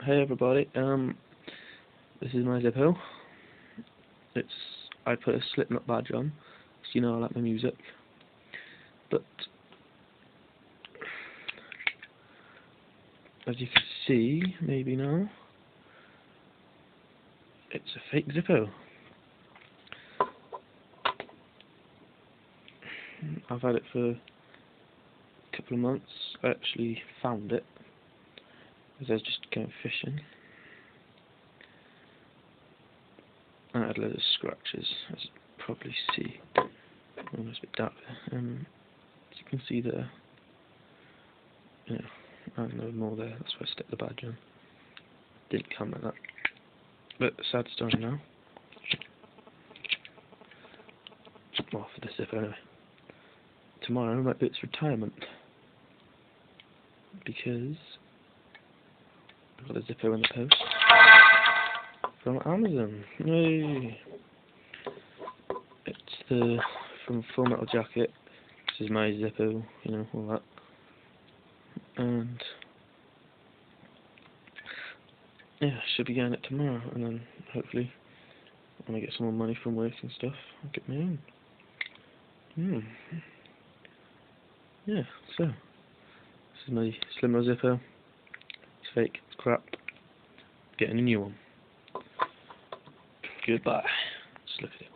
Hey everybody, this is my Zippo. I put a Slipknot badge on, so you know I like my music. But as you can see, maybe now, it's a fake Zippo. I've had it for a couple of months. I actually found it as I was just going fishing. I had loads of scratches, as you can probably see. Almost a bit dark there. As you can see there, I have no more there. That's why I stuck the badge on. Didn't come like that. But sad story now. Well, for the Zippo anyway. Tomorrow might be its retirement, because I've got a Zippo in the post from Amazon. Yay! It's from Full Metal Jacket. This is my Zippo, all that. And yeah, I should be getting it tomorrow, and then hopefully when I get some more money from work and stuff, I'll get my own. Yeah, so this is my Slimmo Zippo. It's fake, it's crap. Getting a new one. Goodbye. Just look at it.